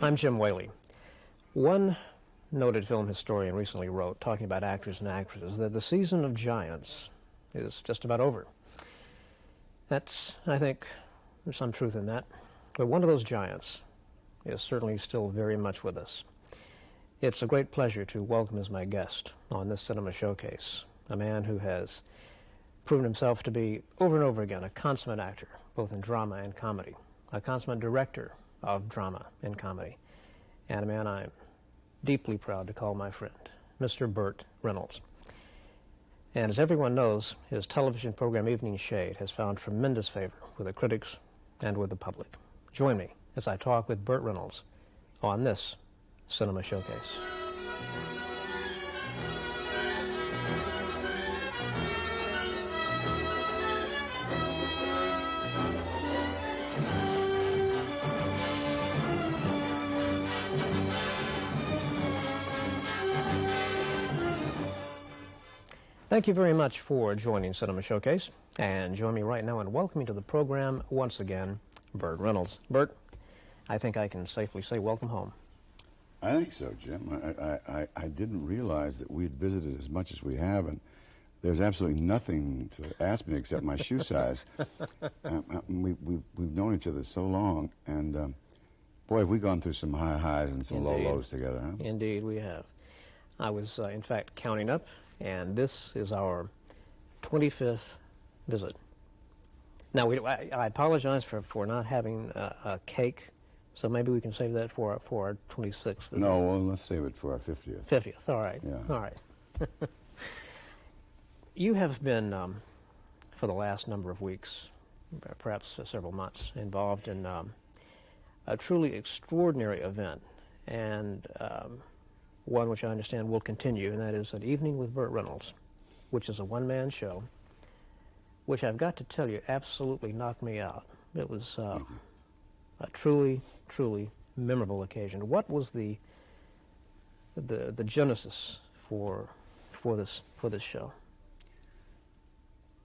I'm Jim Whaley. One noted film historian recently wrote, talking about actors and actresses, that the season of giants is just about over. That's, I think, there's some truth in that. But one of those giants is certainly still very much with us. It's a great pleasure to welcome as my guest on this cinema showcase, a man who has proven himself to be, over and over again, a consummate actor, both in drama and comedy, a consummate director of drama and comedy, and a man I'm deeply proud to call my friend, Mr. Burt Reynolds. And as everyone knows, his television program Evening Shade has found tremendous favor with the critics and with the public. Join me as I talk with Burt Reynolds on this Cinema Showcase. Thank you very much for joining Cinema Showcase, and join me right now in welcoming to the program once again, Burt Reynolds. Burt, I think I can safely say welcome home. I think so, Jim. I didn't realize that we'd visited as much as we have, and there's absolutely nothing to ask me except my shoe size. We've known each other so long, and boy, have we gone through some high highs and some low lows together, huh? Indeed, we have. I was, in fact, counting up, and this is our 25th visit. Now, I apologize for not having a cake, so maybe we can save that for our 26th. No, well, let's save it for our 50th. 50th, all right. Yeah. All right. You have been, for the last number of weeks, perhaps several months, involved in a truly extraordinary event, and one which I understand will continue, and that is An Evening with Burt Reynolds, which is a one-man show, which I've got to tell you absolutely knocked me out. It was a truly, truly memorable occasion. What was the genesis for this show?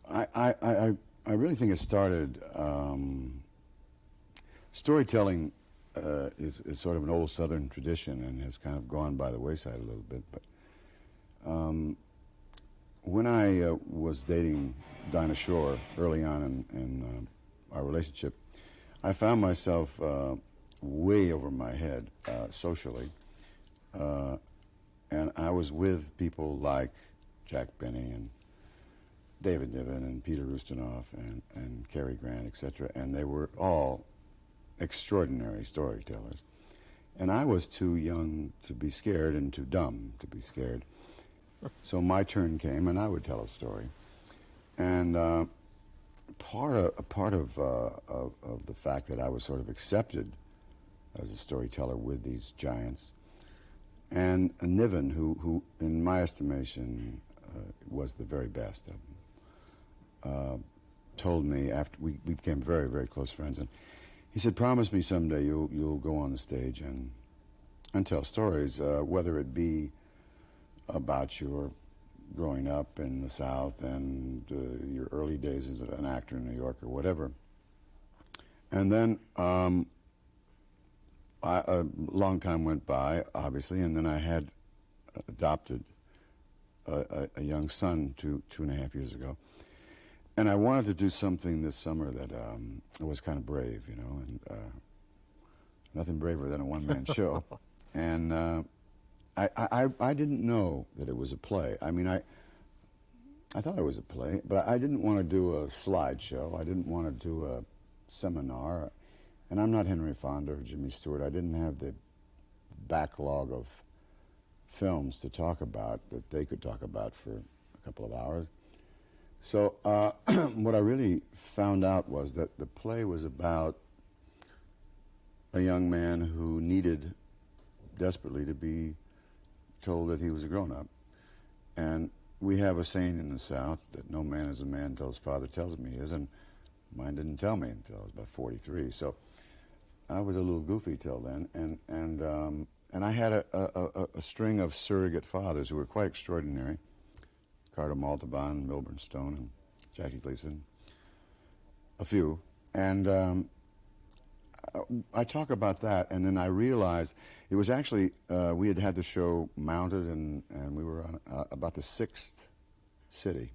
I really think it started. Storytelling is sort of an old Southern tradition and has kind of gone by the wayside a little bit. But when I was dating Dinah Shore early on in our relationship, I found myself way over my head socially, and I was with people like Jack Benny and David Niven and Peter Ustinov and Cary Grant, etc., and they were all extraordinary storytellers. And I was too young to be scared and too dumb to be scared. So my turn came, and I would tell a story. And part of the fact that I was sort of accepted as a storyteller with these giants, and Niven, who in my estimation was the very best of them, told me after we became very, very close friends, and he said, "Promise me someday you'll go on the stage and tell stories, whether it be about your growing up in the South and your early days as an actor in New York or whatever." And then a long time went by, obviously, and then I had adopted a young son 2.5 years ago. And I wanted to do something this summer that was kind of brave, you know, and nothing braver than a one-man show. And I didn't know that it was a play. I mean, I thought it was a play, but I didn't want to do a slideshow. I didn't want to do a seminar. And I'm not Henry Fonda or Jimmy Stewart. I didn't have the backlog of films to talk about that they could talk about for a couple of hours. So what I really found out was that the play was about a young man who needed desperately to be told that he was a grown-up. And we have a saying in the South that no man is a man until his father tells him he is, and mine didn't tell me until I was about 43. So I was a little goofy till then, and I had a string of surrogate fathers who were quite extraordinary. Ricardo Montalban, Milburn Stone, and Jackie Gleason, a few. And I talk about that, and then I realized it was actually, we had the show mounted, and we were on about the 6th city.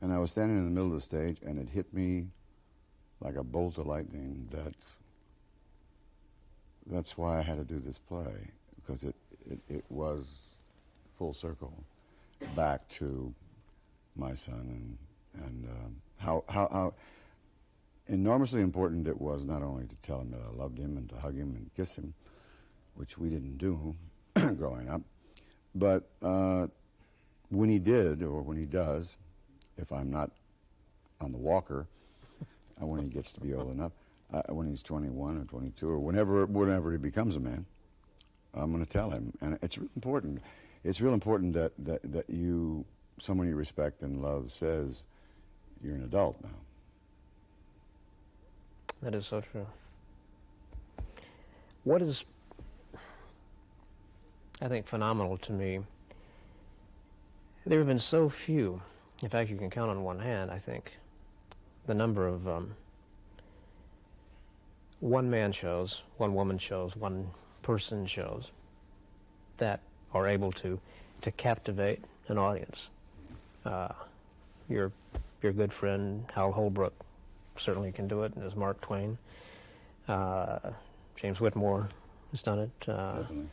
And I was standing in the middle of the stage, and it hit me like a bolt of lightning that that's why I had to do this play, because it was full circle back to my son, and how enormously important it was not only to tell him that I loved him and to hug him and kiss him, which we didn't do growing up, but when he did, or when he does, if I'm not on the walker, when he gets to be old enough, when he's 21 or 22 or whenever he becomes a man, I'm going to tell him. And it's real important. It's real important that you, someone you respect and love, says you're an adult now. That is so true. What is, I think, phenomenal to me, there have been so few, in fact you can count on one hand, I think, the number of one-man shows, one-woman shows, one-person shows that are able to captivate an audience. Your good friend Hal Holbrook certainly can do it, as Mark Twain. James Whitmore has done it. Definitely.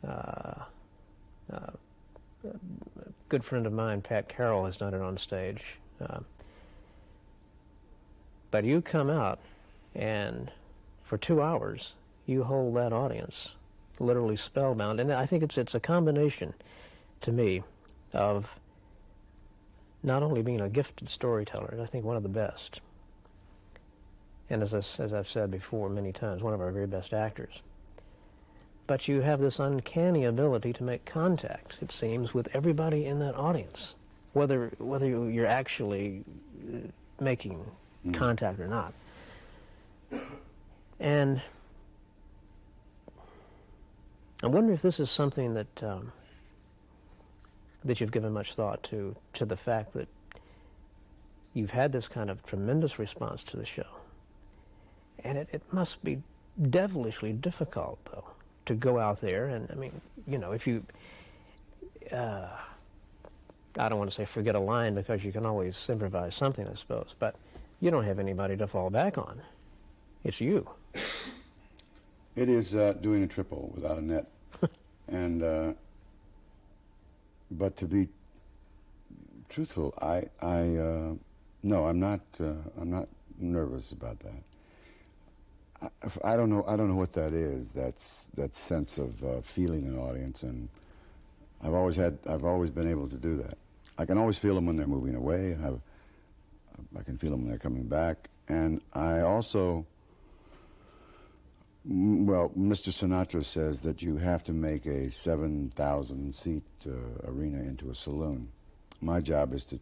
A good friend of mine, Pat Carroll, has done it on stage. But you come out, and for 2 hours, you hold that audience literally spellbound. And I think it's a combination, to me, of not only being a gifted storyteller, I think one of the best, and as I've said before many times, one of our very best actors. But you have this uncanny ability to make contact, it seems, with everybody in that audience, whether you're actually making contact or not. And I wonder if this is something that that you've given much thought to the fact that you've had this kind of tremendous response to the show. And it must be devilishly difficult, though, to go out there and, I mean, you know, if you, I don't want to say forget a line, because you can always improvise something, I suppose, but you don't have anybody to fall back on. It's you. It is doing a triple without a net. And but to be truthful, no, I'm not nervous about that. I don't know what that is. That sense of feeling an audience, and I've always been able to do that. I can always feel them when they're moving away, and I can feel them when they're coming back. And I also, well, Mr. Sinatra says that you have to make a 7,000-seat arena into a saloon. My job is to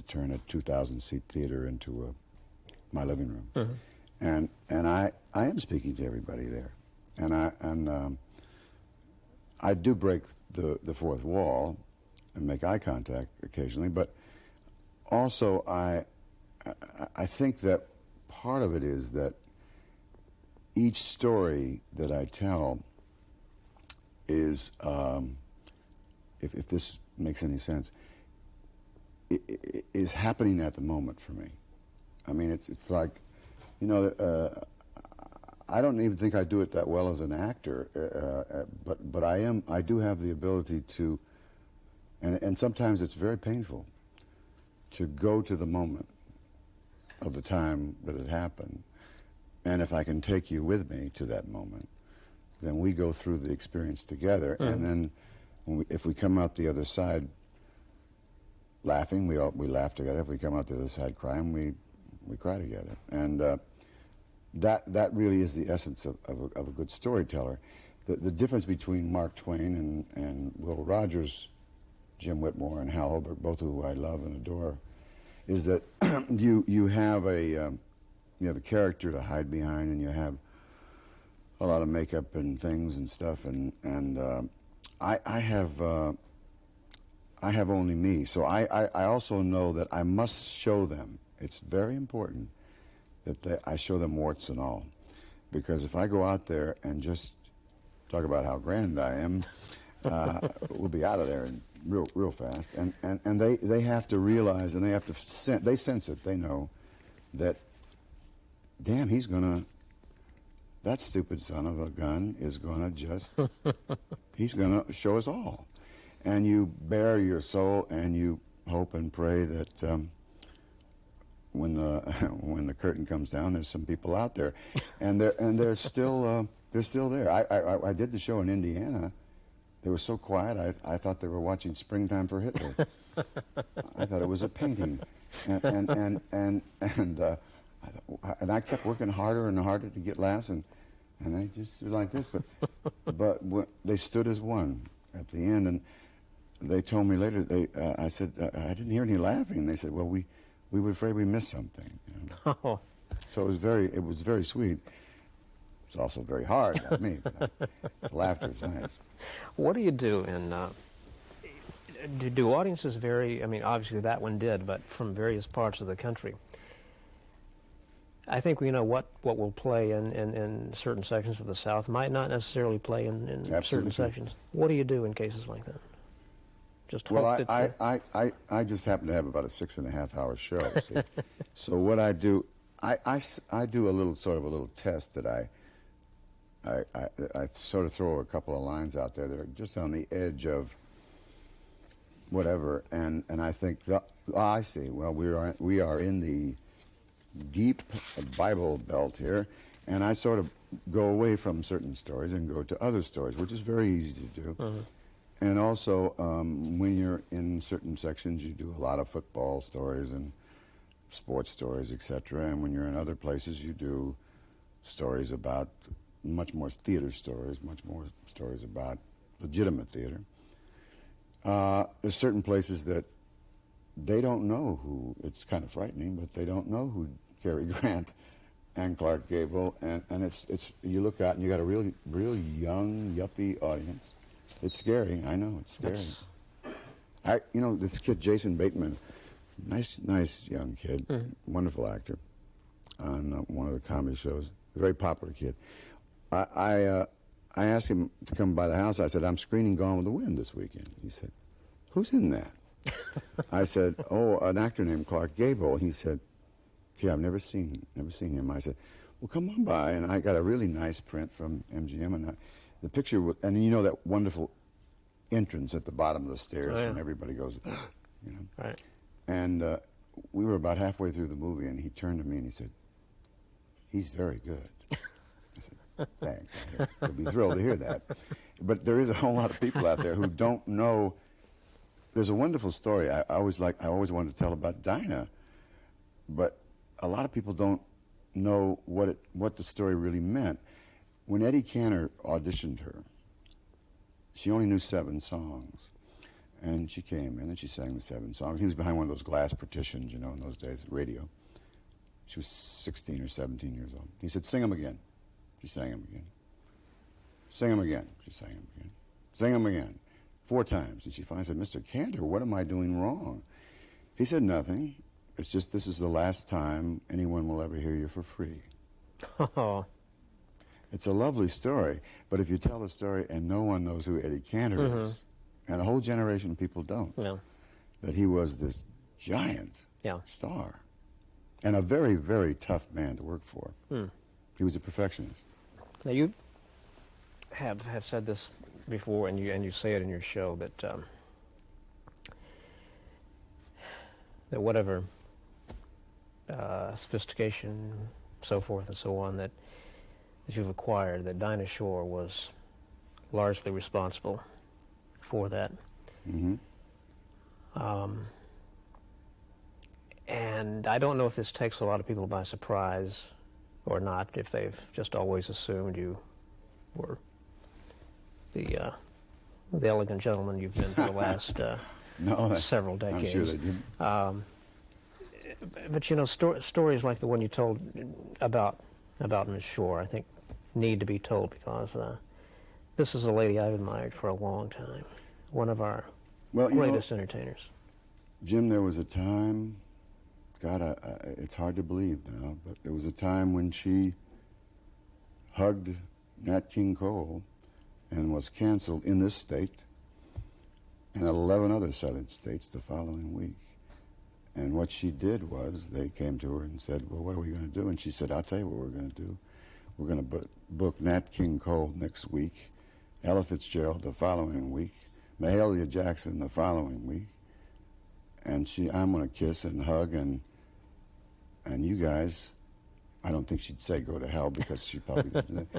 turn a 2,000-seat theater into my living room. Mm-hmm. And I am speaking to everybody there, and I do break the fourth wall and make eye contact occasionally, but also I think that part of it is that each story that I tell is, if this makes any sense, is happening at the moment for me. I mean, it's like, you know, I don't even think I do it that well as an actor, but I do have the ability to, and sometimes it's very painful, to go to the moment of the time that it happened. And if I can take you with me to that moment, then we go through the experience together. Mm. And then if we come out the other side laughing, we laugh together. If we come out the other side crying, we cry together. And that really is the essence of a good storyteller. The difference between Mark Twain and Will Rogers, Jim Whitmore, and Hal Holbrook, both who I love and adore, is that you have a character to hide behind, and you have a lot of makeup and things and stuff, and I have only me. So I also know that I must show them. It's very important that I show them warts and all, because if I go out there and just talk about how grand I am, we'll be out of there real fast. And they have to realize, and they have to they sense it. They know that, damn, that stupid son of a gun is gonna just, he's gonna show us all. And you bare your soul, and you hope and pray that when the curtain comes down, there's some people out there, and they're still there. I did the show in Indiana. They were so quiet. I thought they were watching Springtime for Hitler. I thought it was a painting, and I kept working harder and harder to get laughs, and they just were like this. But they stood as one at the end, and they told me later. I said I didn't hear any laughing. They said, well, we were afraid we missed something. You know? Oh. So it was very sweet. It's also very hard on me, but the laughter is nice. What do you do do audiences vary? I mean, obviously that one did, but from various parts of the country. I think we know what will play in certain sections of the South might not necessarily play in certain sections. What do you do in cases like that? Just hope I just happen to have about a 6.5 hour show. See? So what I do, I do a little test that I sort of throw a couple of lines out there that are just on the edge of whatever, and I think I see. Well, we are in the deep Bible belt here, and I sort of go away from certain stories and go to other stories, which is very easy to do. Uh-huh. And also, when you're in certain sections, you do a lot of football stories and sports stories, etc. And when you're in other places, you do stories about much more theater stories, much more stories about legitimate theater. There's certain places that they don't know who, it's kind of frightening, but they don't know who Cary Grant and Clark Gable, and it's you look out and you got a real young, yuppie audience. It's scary. I know, it's scary. This kid, Jason Bateman, nice young kid, wonderful actor on one of the comedy shows, very popular kid. I asked him to come by the house. I said, I'm screening Gone with the Wind this weekend. He said, who's in that? I said, oh, an actor named Clark Gable. He said, gee, I've never seen him. I said, well, come on by. And I got a really nice print from MGM, and the picture, and you know that wonderful entrance at the bottom of the stairs, and everybody goes, you know. Right. And we were about halfway through the movie, and he turned to me and he said, he's very good. I said, thanks. You'll be thrilled to hear that. But there is a whole lot of people out there who don't know. There's a wonderful story I always wanted to tell about Dinah, but a lot of people don't know what the story really meant. When Eddie Cantor auditioned her, she only knew 7 songs. And she came in and she sang the 7 songs. He was behind one of those glass partitions, you know, in those days, radio. She was 16 or 17 years old. He said, sing them again. She sang them again. Sing them again. She sang them again. Sing them again. 4 times. And she finally said, Mr. Cantor, what am I doing wrong? He said, nothing. It's just this is the last time anyone will ever hear you for free. Oh. It's a lovely story, but if you tell the story and no one knows who Eddie Cantor is, and a whole generation of people don't, that he was this giant star, and a very, very tough man to work for. He was a perfectionist. Now you have said this before, and you say it in your show, that that whatever sophistication, so forth and so on, that you've acquired, that Dinah Shore was largely responsible for that. Mm-hmm. And I don't know if this takes a lot of people by surprise or not, if they've just always assumed you were the elegant gentleman you've been for the last several decades. I'm sure they did. But you know, stories like the one you told about Miss Shore, I think, need to be told, because this is a lady I've admired for a long time. One of our greatest entertainers. Jim, there was a time, God, it's hard to believe now, but there was a time when she hugged Nat King Cole and was canceled in this state and 11 other southern states the following week. And what she did was they came to her and said, well, what are we going to do? And she said, I'll tell you what we're going to do. We're going to book Nat King Cole next week, Ella Fitzgerald the following week, Mahalia Jackson the following week, and I'm going to kiss and hug and you guys, I don't think she'd say go to hell because she probably didn't.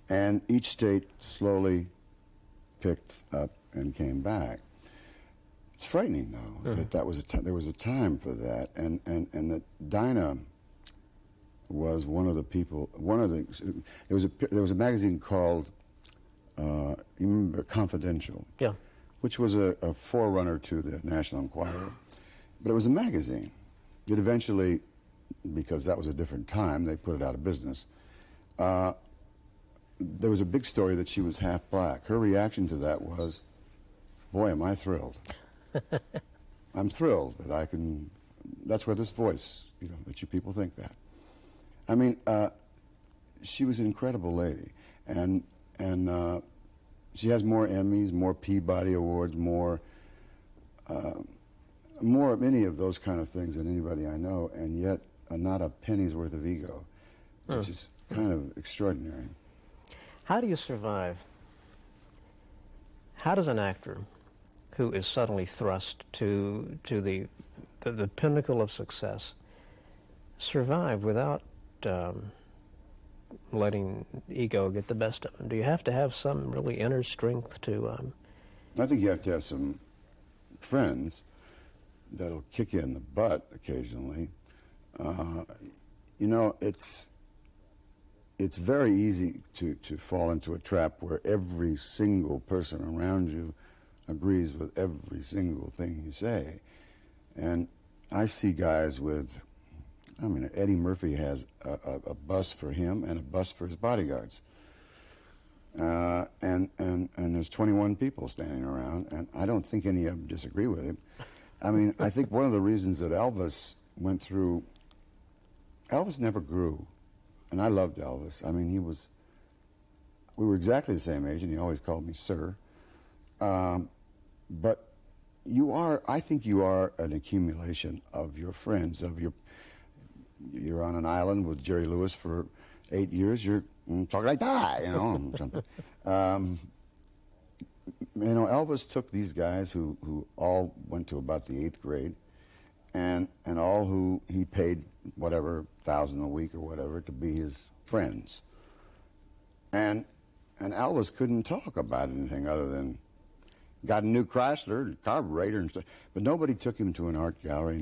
And each state slowly picked up and came back. It's frightening, though, that there was a time for that, and that Dinah was one of the people. There was a magazine called you remember Confidential, Yeah. which was a forerunner to the National Enquirer, but it was a magazine. It eventually, because that was a different time, they put it out of business. There was a big story that she was half black. Her reaction to that was, boy, am I thrilled. I'm thrilled that I can, that's where this voice, that you people think that. I mean, she was an incredible lady. And she has more Emmys, more Peabody Awards, more of any of those kind of things than anybody I know, and yet not a penny's worth of ego, which is kind of extraordinary. How do you survive? How does an actor who is suddenly thrust to the pinnacle of success survive without letting ego get the best of them? Do you have to have some really inner strength to... I think you have to have some friends that'll kick you in the butt occasionally. It's very easy to fall into a trap where every single person around you agrees with every single thing you say. And I see guys with, Eddie Murphy has a bus for him and a bus for his bodyguards. And there's 21 people standing around, and I don't think any of them disagree with him. I think one of the reasons that Elvis never grew. And I loved Elvis. We were exactly the same age, and he always called me sir. But I think you are an accumulation of your friends, you're on an island with Jerry Lewis for 8 years, you're talking like that, something. Elvis took these guys who all went to about the 8th grade, and all who he paid whatever $1,000 a week or whatever to be his friends. And Elvis couldn't talk about anything other than got a new Chrysler, carburetor and stuff. But nobody took him to an art gallery.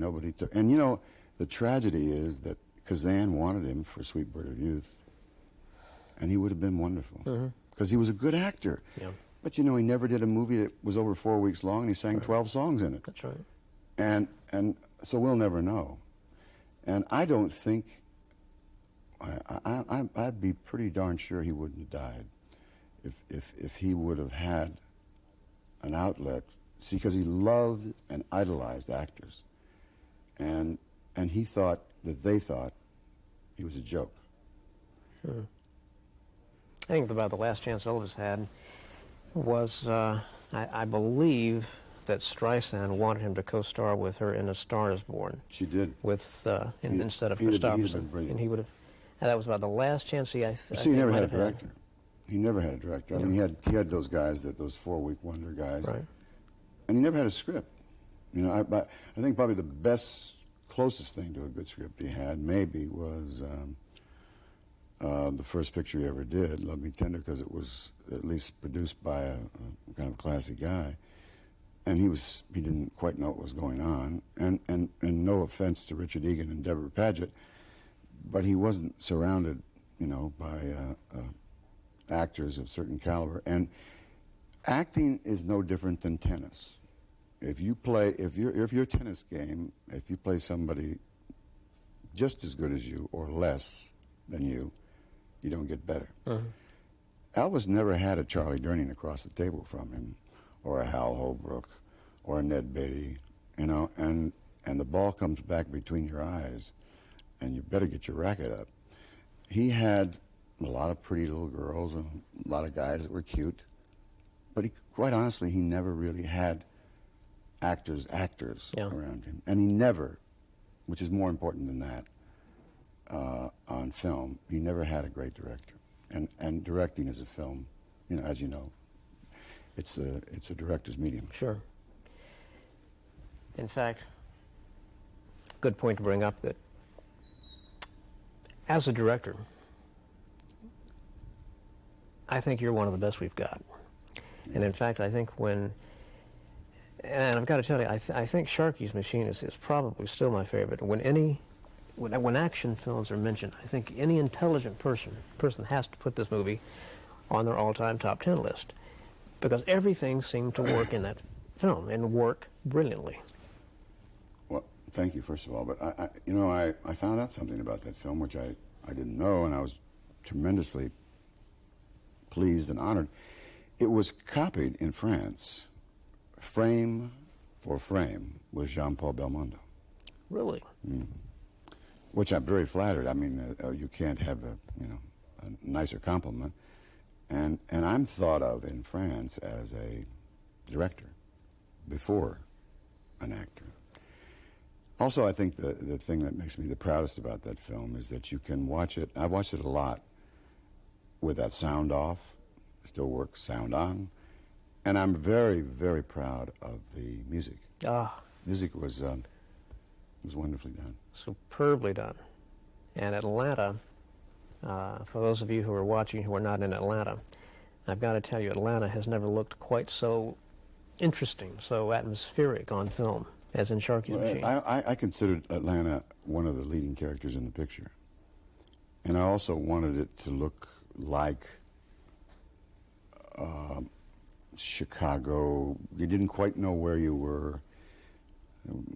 And the tragedy is that Kazan wanted him for Sweet Bird of Youth, and he would have been wonderful because he was a good actor. Yeah. But he never did a movie that was over 4 weeks long, and he sang 12 songs in it. That's right. And so we'll never know. And I don't think, I'd be pretty darn sure he wouldn't have died if he would have had an outlet. See, because he loved and idolized actors. And he thought that they thought he was a joke. I think about the last chance Elvis had was, I believe, that Streisand wanted him to co-star with her in A Star Is Born. She did. Instead of He'd have Christopherson. been brilliant. And he would have. And that was about the last chance he. See, he never had a director. He never had a director. Yeah. He had those guys, those 4-week wonder guys. Right. And he never had a script. I think probably the closest thing to a good script he had maybe was the first picture he ever did, Love Me Tender, because it was at least produced by a kind of classy guy. And he didn't quite know what was going on. And no offense to Richard Egan and Deborah Paget, but he wasn't surrounded, by actors of certain caliber. And acting is no different than tennis. If your tennis game, if you play somebody just as good as you or less than you don't get better. Elvis never had a Charlie Durning across the table from him, or a Hal Holbrook, or a Ned Beatty, and the ball comes back between your eyes, and you better get your racket up. He had a lot of pretty little girls and a lot of guys that were cute. But quite honestly, he never really had actors Yeah. around him. And he never, which is more important than that, on film, he never had a great director. And directing is a film, as you know, it's a director's medium. Sure. In fact, good point to bring up that as a director, I think you're one of the best we've got. And in fact, I think and I've got to tell you, I think Sharky's Machine is probably still my favorite. When action films are mentioned, I think any intelligent person has to put this movie on their all-time top 10 list, because everything seemed to work in that film and work brilliantly. Well, thank you, first of all. But I found out something about that film which I didn't know, and I was tremendously pleased and honored. It was copied in France, frame for frame, with Jean-Paul Belmondo. Really? Mm-hmm. Which I'm very flattered. I mean, you can't have a nicer compliment. And I'm thought of in France as a director before an actor. Also, I think the thing that makes me the proudest about that film is that you can watch it. I've watched it a lot with that sound off, still works, sound on. And I'm very, very proud of the music. Music was wonderfully done. Superbly done. And Atlanta, for those of you who are watching who are not in Atlanta, I've got to tell you, Atlanta has never looked quite so interesting, so atmospheric on film as in Sharky's Machine. I considered Atlanta one of the leading characters in the picture. And I also wanted it to look like Chicago. You didn't quite know where you were.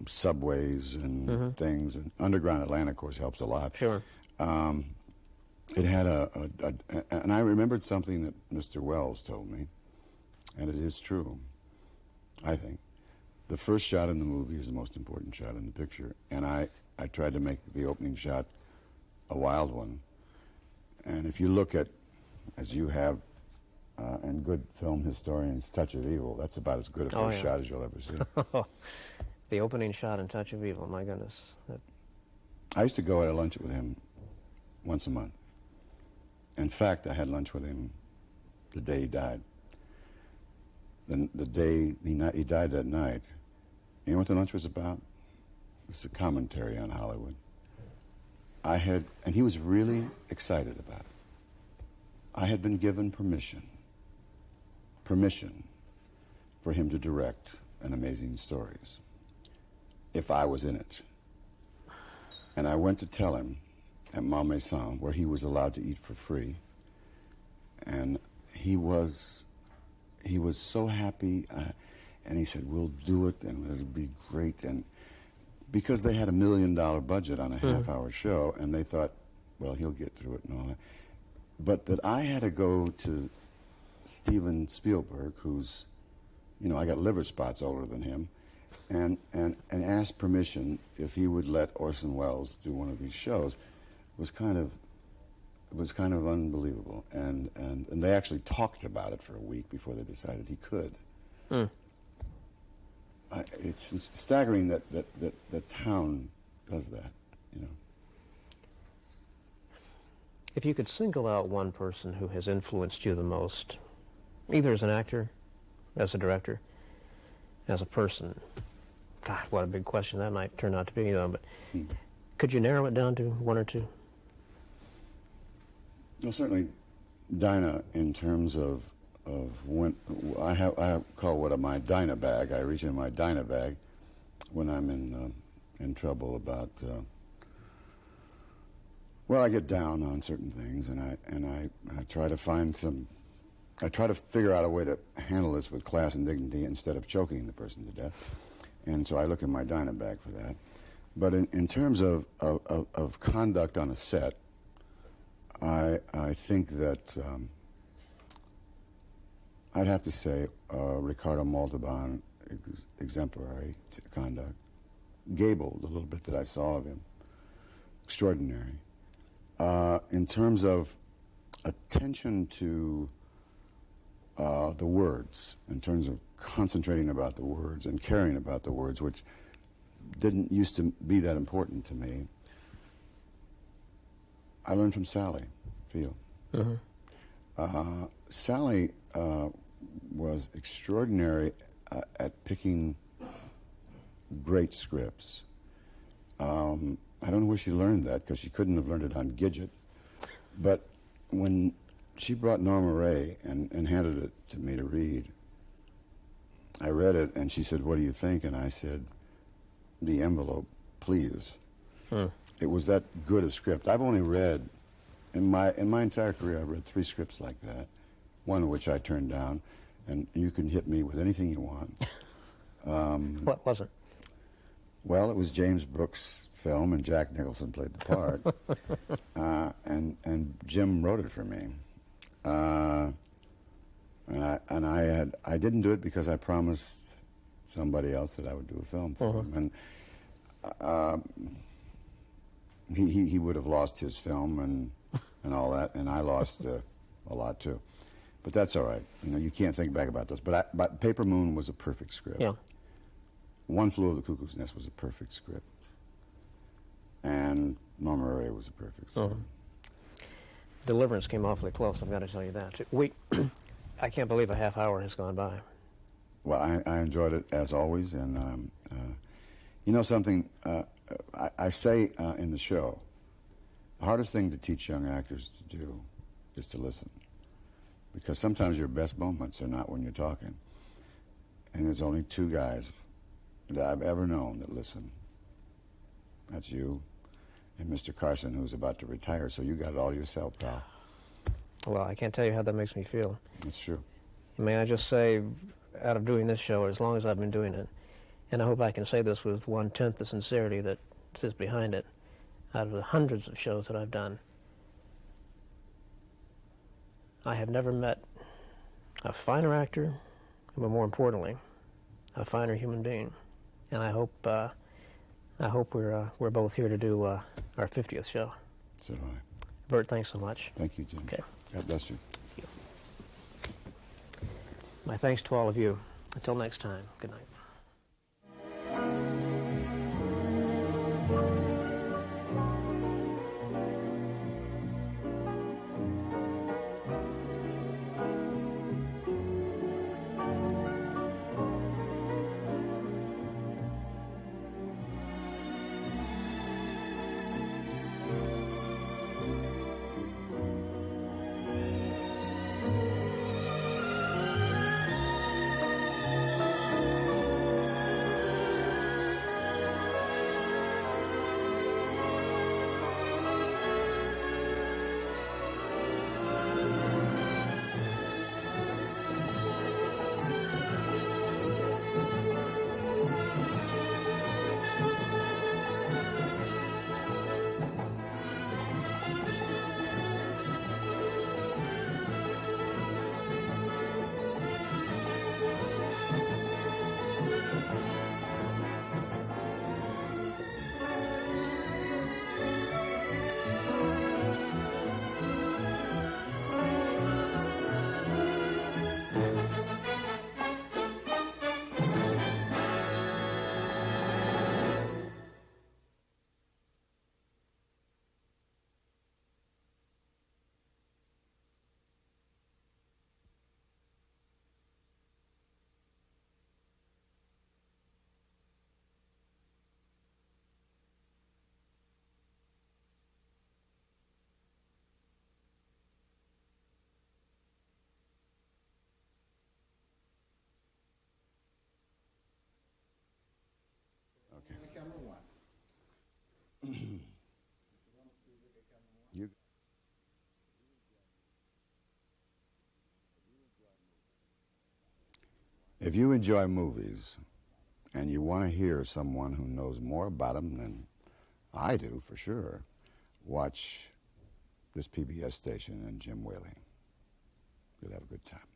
Subways and things. And underground Atlanta, of course, helps a lot. Sure. It had and I remembered something that Mr. Wells told me, and it is true, I think. The first shot in the movie is the most important shot in the picture, and I tried to make the opening shot a wild one. And if you look at, as you have, and good film historians, Touch of Evil, that's about as good a first shot as you'll ever see. The opening shot in Touch of Evil, my goodness. I used to go at lunch with him once a month. In fact, I had lunch with him the day he died. The day he died that night, you know what the lunch was about? It's a commentary on Hollywood. And he was really excited about it. I had been given permission for him to direct An Amazing Stories, if I was in it. And I went to tell him at Ma Maison, where he was allowed to eat for free, and he was so happy, and he said, "We'll do it, and it'll be great." And because they had $1 million budget on a half-hour show, and they thought, well, he'll get through it and all that. But that I had to go to Steven Spielberg, who's, I got liver spots older than him, and ask permission if he would let Orson Welles do one of these shows was kind of unbelievable. And they actually talked about it for a week before they decided he could. It's staggering that the town does that, If you could single out one person who has influenced you the most, either as an actor, as a director, as a person, God, what a big question that might turn out to be, but could you narrow it down to one or two? Well, certainly Dinah, in terms of when I call what my Dinah bag. I reach in my Dinah bag when I'm in trouble about. Well, I get down on certain things, and I try to find some. I try to figure out a way to handle this with class and dignity instead of choking the person to death, and so I look in my Dinah bag for that. But in terms of conduct on a set, I think that I'd have to say Ricardo Montalban, exemplary conduct. Gable, the little bit that I saw of him, extraordinary. In terms of attention to the words, in terms of concentrating about the words and caring about the words, which didn't used to be that important to me, I learned from Sally Field. Sally was extraordinary at picking great scripts. I don't know where she learned that, because she couldn't have learned it on Gidget. But when she brought Norma Ray and handed it to me to read, I read it, and she said, "What do you think?" And I said, "The envelope, please." It was that good a script. I've only read, in my entire career, I've read 3 scripts like that, one of which I turned down, and you can hit me with anything you want. What was it? Well, it was James Brooks' film, and Jack Nicholson played the part, and Jim wrote it for me, and I didn't do it because I promised somebody else that I would do a film for him, and he would have lost his film and all that, and I lost a lot too, but that's all right. You know, you can't think back about those. But Paper Moon was a perfect script. Yeah. One Flew Over the Cuckoo's Nest was a perfect script. And Norma Ray was a perfect script. Deliverance came awfully close, I've got to tell you that. I can't believe a half hour has gone by. Well, I enjoyed it, as always. And you know something, I say in the show, the hardest thing to teach young actors to do is to listen. Because sometimes your best moments are not when you're talking. And there's only 2 guys that I've ever known that listen. That's you and Mr. Carson, who's about to retire, so you got it all yourself, pal. Well, I can't tell you how that makes me feel. That's true. May I just say, out of doing this show, as long as I've been doing it, and I hope I can say this with 1/10 the sincerity that sits behind it, out of the hundreds of shows that I've done, I have never met a finer actor, but more importantly, a finer human being. And I hope we're both here to do our 50th show. So do I. Burt, thanks so much. Thank you, Jim. Okay. God bless you. My thanks to all of you. Until next time, good night. You. If you enjoy movies and you want to hear someone who knows more about them than I do, for sure, watch this PBS station and Jim Whaley. You'll have a good time.